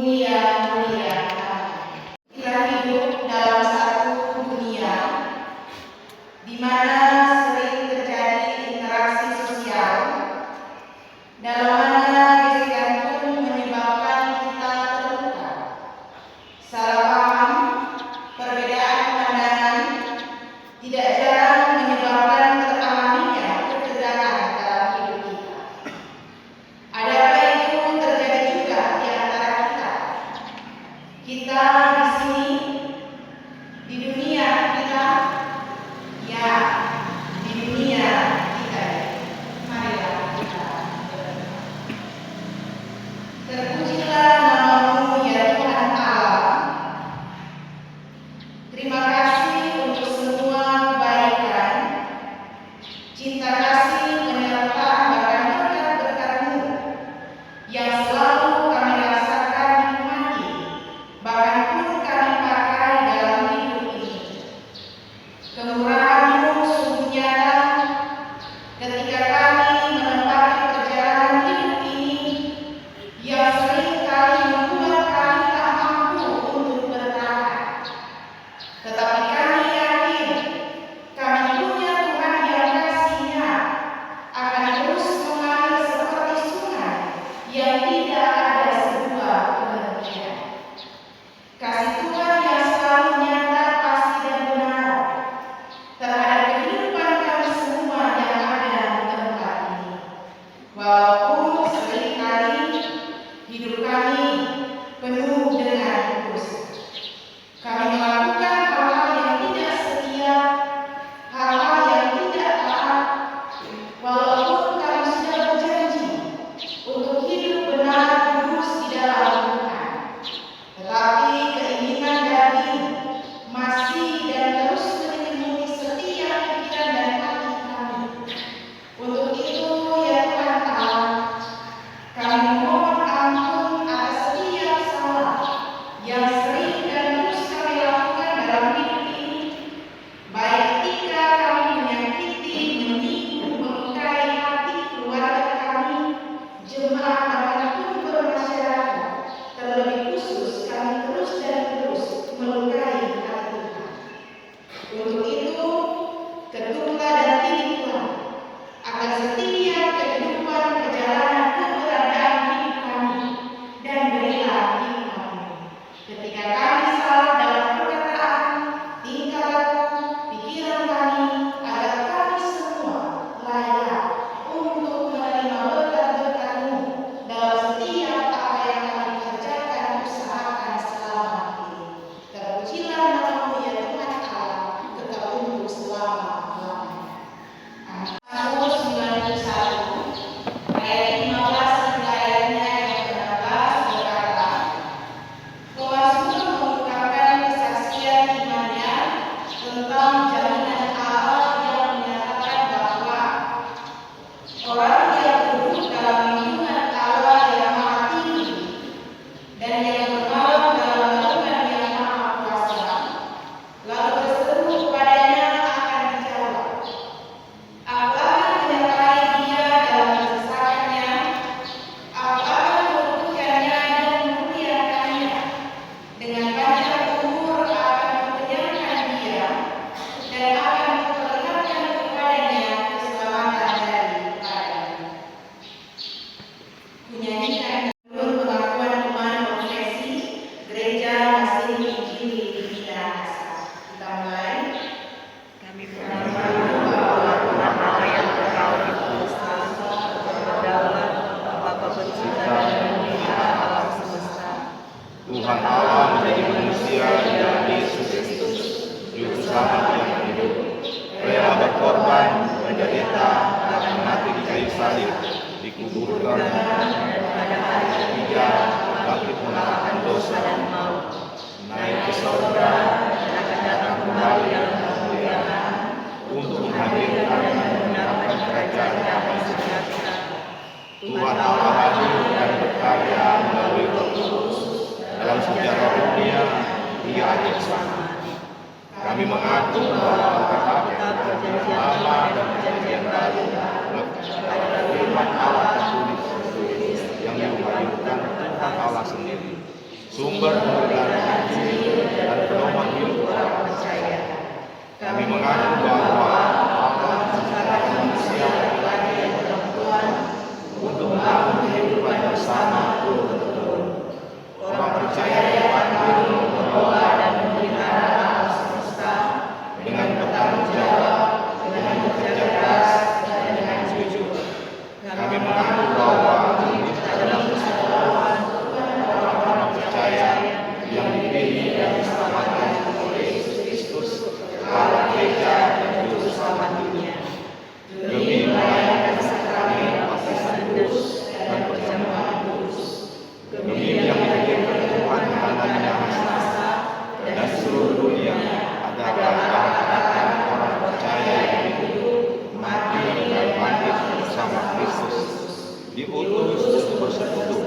yang mulia. Kita hidup dalam satu dunia di mana sering terjadi interaksi sosial, dalam mana gesekan pun menyebabkan kita terluka. Salah paham, perbedaan pandangan tidak jarang menyebabkan teralaminya ketegangan dalam hidup kita. Adakah itu terjadi juga di antara kita? Kita di sini, di dunia kita, ya, di dunia kita. Marilah kita berdoa. Terpujilah namamu ya Tuhan Allah. Terima kasih untuk semua kebaikan, cinta kasih, penyertaan, bahkan berkat-berkat-Mu yang selalu kami rasakan nikmati, bahkan pun kami pakai dalam hidup ini. Kemurahan-Mu sungguh nyata ketika kami menempati perjalanan hidup ini yang sering kali membuat kami tak mampu untuk bertahan. Tetapi kami yakin kami punya Tuhan yang kasih-Nya akan terus mengalir seperti sungai yang tidak ada sebuah penghentian. Kasih Tuhan yang selalu nyata, pasti dan benar terhadap kehidupan kami semua yang ada di tempat ini. Walaupun seringkali hidup kami penuh dengan dosa. Kami melakukan hal-hal yang tidak setia, hal-hal yang tidak taat, walaupun kami sudah berjanji untuk hidup benar lurus di dalam Tuhan. Tetapi keinginan daging masih dan terus menyelimuti setiap pikiran dan hati kami. Untuk itu, ya Tuhan Allah, kami mohon ampun atas setiap salah yang sering dan terus kami lakukan dalam hidup ini, baik ketika kami menyakiti, menipu, melukai hati keluarga kami, jemaat, bahkan pun bermasyarakat. Terlebih khusus kami terus dan terus melukai hati Tuhan. Untuk itu, ketuklah dan tindiklah akan setiap kehidupan perjalanan keberadaan hidup kami, dan berilah hikmat-Mu ketika kami salah dalam perkataan, tingkah laku, pikiran kami, agar kami semua layak untuk menerima berkat-berkat-Mu dalam setiap apa yang kami kerjakan, usahakan selama ini. Terpujilah namamu ya Tuhan Allah, kekal untuk selama-lamanya. Mazmur 91 ayat 15 hingga ayatnya yang ke-16 berkata, Pemazmur mengungkapkan kesaksian imannya tentang jaminan Allah yang menyatakan bahwa orang yang duduk dalam lindungan Allah yang Maha Tinggi dan yang bermalam dalam naungan yang Maha Kuasa, lalu berseru kepadanya akan dijawab. Aku akan menyertai dia dalam kesesakannya, aku akan meluputkannya dan memuliakannya. Dengan panjang umur akan mengenyangkan dia, dan akan memperlihatkan kepadanya keselamatan daripadanya. Menyanyikan menurut pengakuan iman konfesi gereja masih menginjili di Minahasa. Kita mulai. Kami mengaku bahwa Tuhan Allah yang berkau itu adalah Bapa pencipta dan pemilik alam semesta. Tuhan Allah menjadi manusia dalam Yesus Kristus, Juru Selamat yang hidup, rela berkorban, menderita, dan mati di kayu salib, dikuburkan Pada hari ketiga, bangkit mengalahkan dosa dan maut, naik ke surga, dan akan datang kembali dalam kemuliaan untuk menghadirkan dan menetapkan kerajaan damai sejahtera. Tuhan Allah hadir dan berkarya melalui Roh Kudus dalam sejarah dunia hingga akhir zaman. Kami mengaku bahwa Alkitab perjanjian lama dan perjanjian baru adalah firman Allah tertulis yang diwahyukan Tuhan Allah sendiri sumber kemuliaan dan pedoman hidup orang percaya. Kami mengaku bahwa Allah menciptakan manusia laki-laki dan perempuan untuk membangun kehidupan bersama turun-temurun. Orang percaya dapat hidup, mengelola dan memelihara alam semesta dengan bertanggung jawab, dengan bekerja keras, dan dengan jujur. Kami mengaku bahwa kita dalam persekutuan orang-orang percaya yang dipilih dan diselamatkan oleh Yesus Kristus, Allah Gereja dan Juru Selamat dunia. Demi merayakan sakramen baptisan kudus dan perjamuan kudus. Demi yang menjadikan Tuhan tandanya masa dan seluruh dunia adalah kehangatan orang percaya yang hidup, mati dan bangkit bersama Kristus. Diutus untuk bersekutu,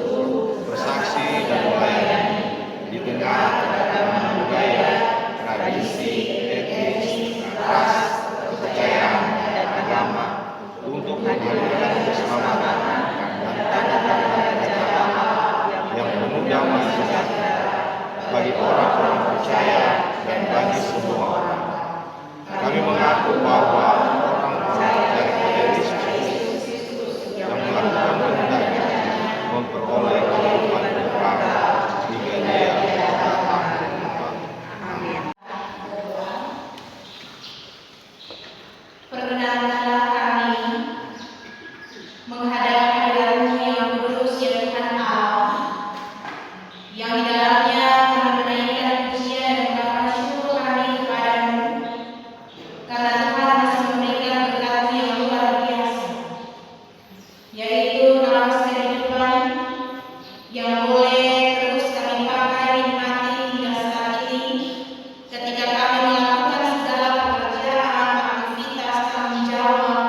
bersaksi dan melayani di tengah keragaman budaya, tradisi, etnis, ras, kepercayaan, dan agama untuk menghadirkan keselamatan dan tanda-tanda kerajaan Allah yang penuh damai sejahtera bagi orang-orang percaya dan bagi semua orang. Kami mengaku bahwa orang percaya kepada Yesus Kristus yang melakukan kehendaknya memperoleh kehidupan kekal hingga Dia datang kembali. Amin. Perkenankanlah kami menghadap hadirat-Mu yang kudus ya Tuhan Allah, yang di dalamnya kami menaikkan pujian dan ungkapan syukur kami kepadamu, karena Tuhan masih memberikan berkat-Mu yang luar biasa, yaitu nafas kehidupan yang boleh terus kami pakai nikmati hingga saat ini, ketika kami melakukan segala pekerjaan, aktivitas, tanggung jawab,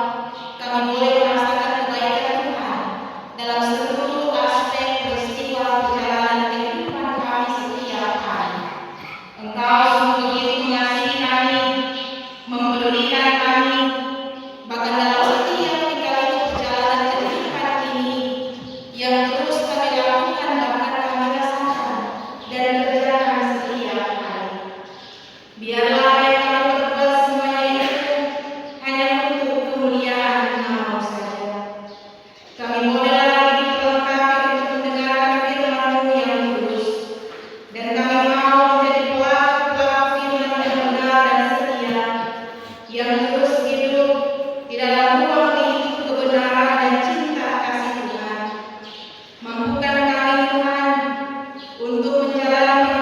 kami boleh merasakan kebaikan Tuhan dalam seluruh aspek peristiwa perjalanan kehidupan kami setiap hari. Engkau sungguh begitu mengasihi kami, mempedulikan kami, bahkan dalam setiap lika-liku perjalanan kehidupan ini yang terus kami lakukan, bahkan kami rasakan dan kerjakan setiap hari. Biarlah apa yang kami perbuat semuanya itu hanya untuk kemuliaan Nama-Mu saja. Kami bolehlah hidup terlengkapi untuk mendengarkan firman-Mu yang kudus, dan kami mau menjadi pelaku-pelaku firman yang benar dan setia, yang terus hidup di dalam ruang lingkup kebenaran dan cinta kasih Tuhan. Mampukan kami Tuhan untuk menjalani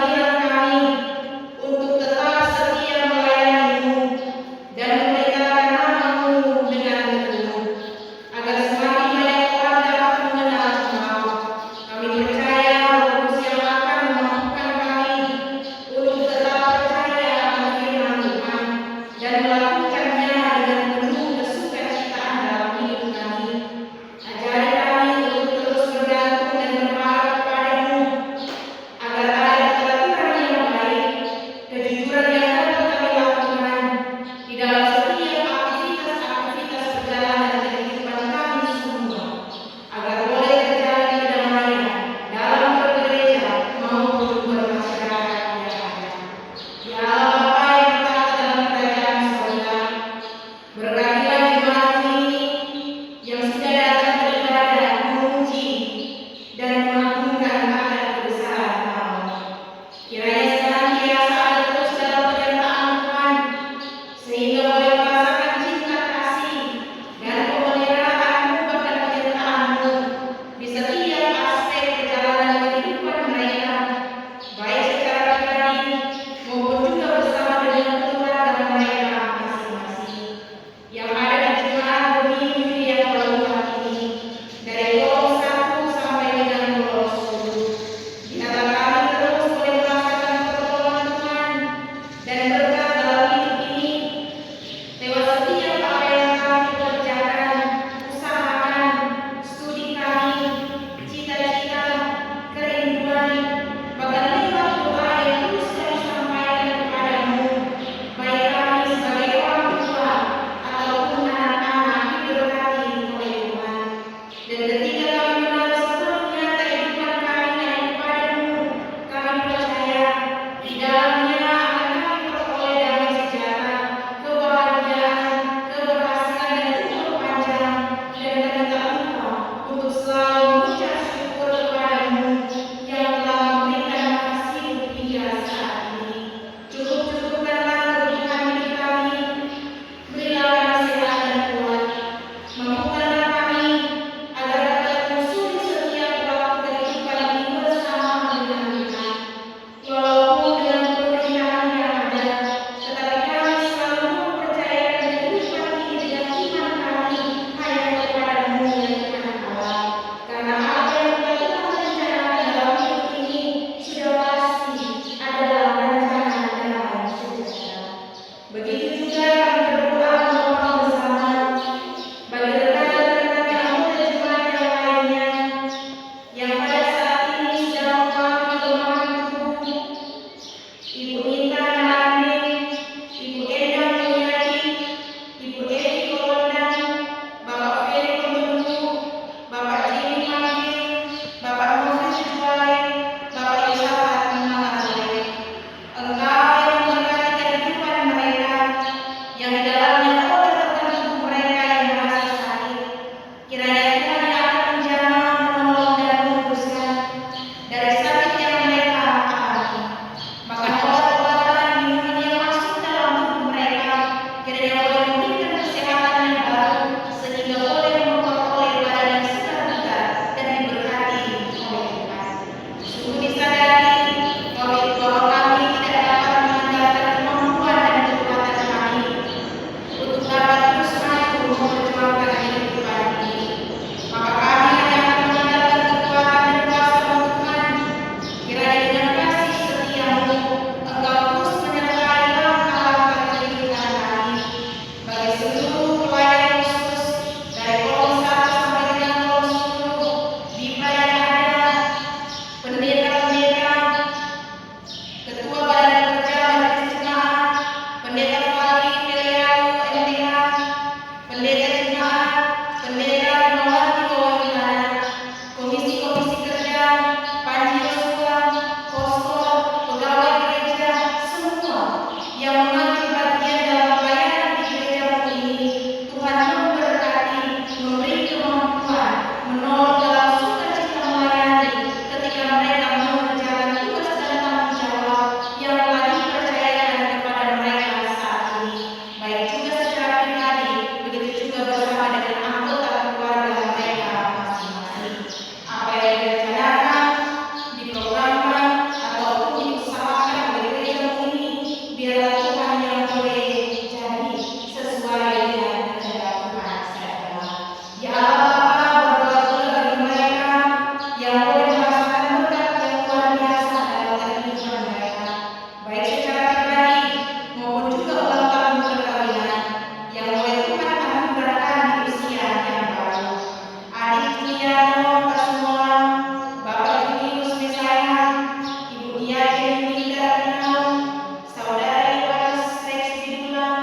Sungguh disadari bahwa kami tidak dapat mengandalkan kemampuan dan kekuatan kami untuk dapat terus maju memperjuangkan kehidupan ini. Maka kami hanya akan mengandalkan kekuatan dan kuasa Tuhan. Kiranya dengan kasih setiamu, Engkau terus menyertai langkah-langkah kehidupan kami. Bagi seluruh pelayan khusus dari kolom 1 sampai dengan kolom 10, Bima yang ada, pendeta-pendeta, ketua badan kerja majelis jemaat, pendeta Fali Filialu MTH, pendeta jemaat, pendeta Rimawati Kowilana, komisi-komisi kerja, Panji Yosua, Kostor, pegawai gereja, semua yang mengambil bagian dalam pelayanan di gerejamu ini. Tuhan memberkati, memberi kemampuan, menolong dalam sukacita melayani ketika mereka mengerjakan tugas dan tanggung jawab yang telah dipercayakan kepada mereka saat ini, baik juga secara pribadi, begitu juga bersama dengan anggota keluarga mereka masing-masing. Apa yang direncanakan, diprogramkan, ataupun diusahakan oleh gerejamu ini, biarlah Tuhan yang boleh jadi sesuai dengan kehendak Tuhan saja. Ya Allah, berdoa juga bagi mereka yang boleh merasakan berkat yang luar biasa dalam kehidupan mereka, baik secara pribadi maupun juga ulang tahun perkawinan yang boleh Tuhan anugerahkan di usia yang baru. Adik Juliano Kasumolan, Bapak Julius Mesaya, Ibu Dia Dewi Darminau, Saudara Yohanes Rex Bidulang,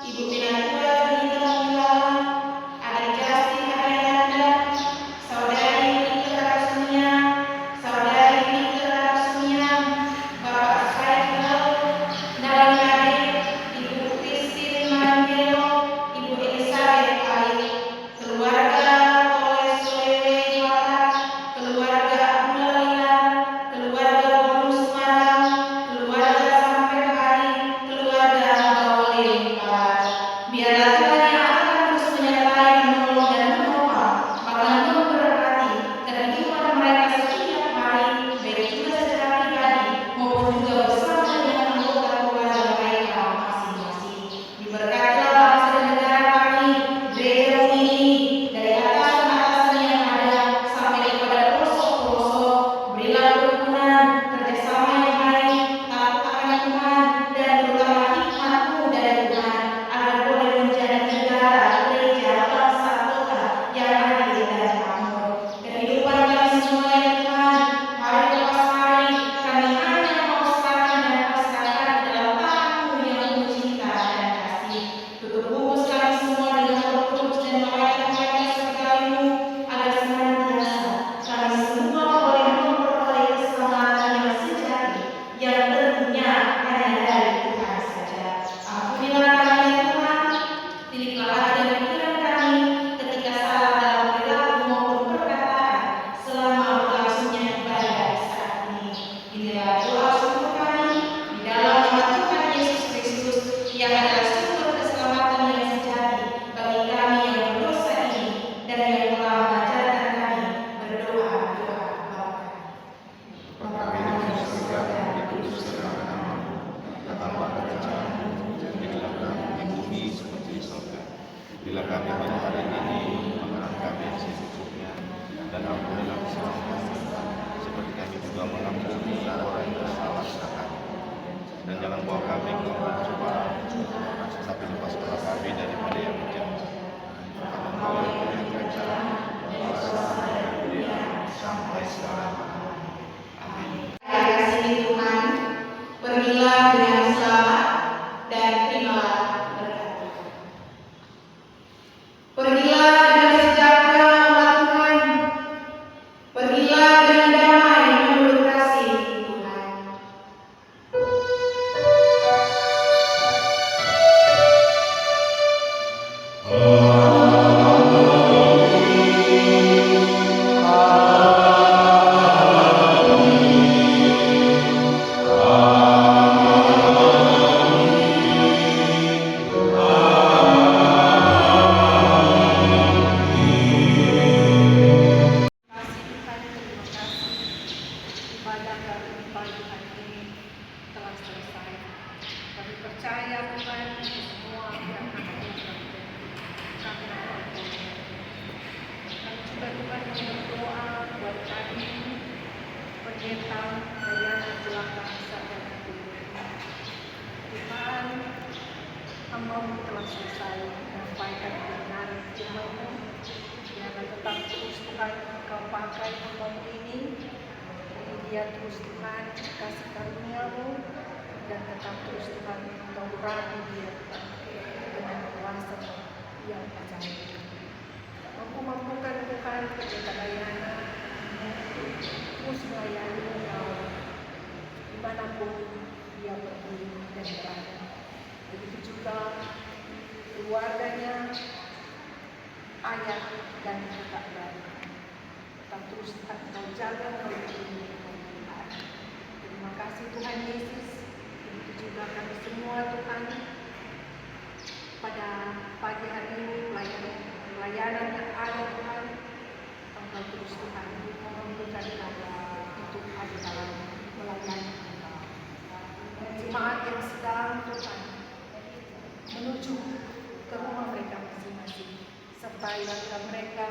Ibu Penatua Junita Mulala, Adik Justin Ariananda, Saudari Rita Karasunia, Saudari Rita Karasunia, Bapak Saiful, Nalin Ade, Ibu Christine Manggelo, Ibu Elizabeth Ali, keluarga Oleh Solewe Watak, keluarga Abdullah Lila, keluarga Bonus Madam, keluarga Sampai Hari, keluarga Bawole Palas. Biarlah Tuhan yang akan terus menyertai, menolong dan menopang, bahkan memberkati kehidupan mereka setiap hari, baik juga secara pribadi maupun juga bersama dengan anggota keluarga mereka masing-masing. Diberkatilah bangsa dan negara kami, gerejamu ini, dari atasan-atasan yang ada sampai kepada pelosok-pelosok. Berilah kerukunan, kerjasama yang baik, takut akan Tuhan, dan terutama hikmat-Mu dari Tuhan, agar boleh menjadi negara, gereja, bangsa, kota yang adil dan makmur. Kehidupan kami semua ya Tuhan, hari lepas hari kami hanya mau serahkan dan pasrahkan ke dalam tangan-Mu yang penuh cinta dan kasih. Tutup bungkus kami semua dengan Roh Kudus dan malaikat-malaikat surgawi-Mu, agar senantiasa kami semua boleh memperoleh keselamatan yang sejati, yang tentunya hanya dari Tuhan saja. Ampunilah kami ya Tuhan, titiplah hati dan pikiran kami ketika salah dalam perilaku maupun perkataan selama berlangsungnya ibadah saat ini. Inilah doa syukur kami di dalam nama Tuhan Yesus Kristus yang adalah sumber keselamatan yang sejati bagi kami yang berdosa ini dan yang telah mengajarkan kami berdoa Bapa. Bapa kami di surga, dikuduskanlah namamu, datanglah kerajaan-Mu, jadilah di bumi seperti di surga. Bila kami pada hari ini makanan kami yang secukupnya, dan ampunilah kesalahan kami, seperti kami juga mengampuni orang yang bersalah kepada kami. Dan jangan bawa kami ke dalam pencobaan, tapi lepaskanlah kami daripada yang jahat. Karena Engkau yang punya kerajaan, kuasa, dan kemuliaan sampai selama-lamanya. Amin. Kasih Tuhan, pergilah dengan selamat dan terimalah berkat Tuhan. Pergilah dengan sejahtera umat Tuhan, pergilah dengan damai menurut kasih Tuhan. Amin. ibadah kami pagi hari ini telah selesai. Kami percaya Tuhan semua yang akan terjadi karena Tuhan. Kami juga Tuhan berdoa buat kami pendeta layanan jelang bangsa dan negara. Tuhan, hamba-Mu telah selesai menyampaikan kebenaran firman-Mu. Biarlah tetap terus Tuhan Engkau pakai hamba-Mu ini. Dia terus Tuhan kasih karunia-Mu dan tetap terus Tuhan Engkau urapi dia dengan kuasa yang ajaib. Mampu-mampukan Tuhan pendeta layanan terus melayani Engkau dimanapun dia pergi dan berada. Begitu juga keluarganya, ayah dan kakak beradik. Tetap terus Engkau jaga mereka. Terima kasih Tuhan Yesus. Begitu juga kami semua Tuhan pada pagi hari ini pelayanan yang ada Tuhan. Engkau terus Tuhan membuka dada untuk ada dalam melayani Engkau. Jemaat yang sedang Tuhan menuju ke rumah mereka masing-masing, serta keluarga mereka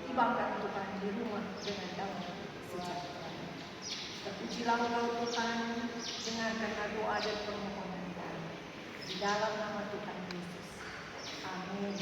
tibakan Tuhan di rumah dengan damai sejahtera. Terpujilah Engkau Tuhan, dengarkanlah doa dan permohonan kami di dalam nama Tuhan Yesus. Amin.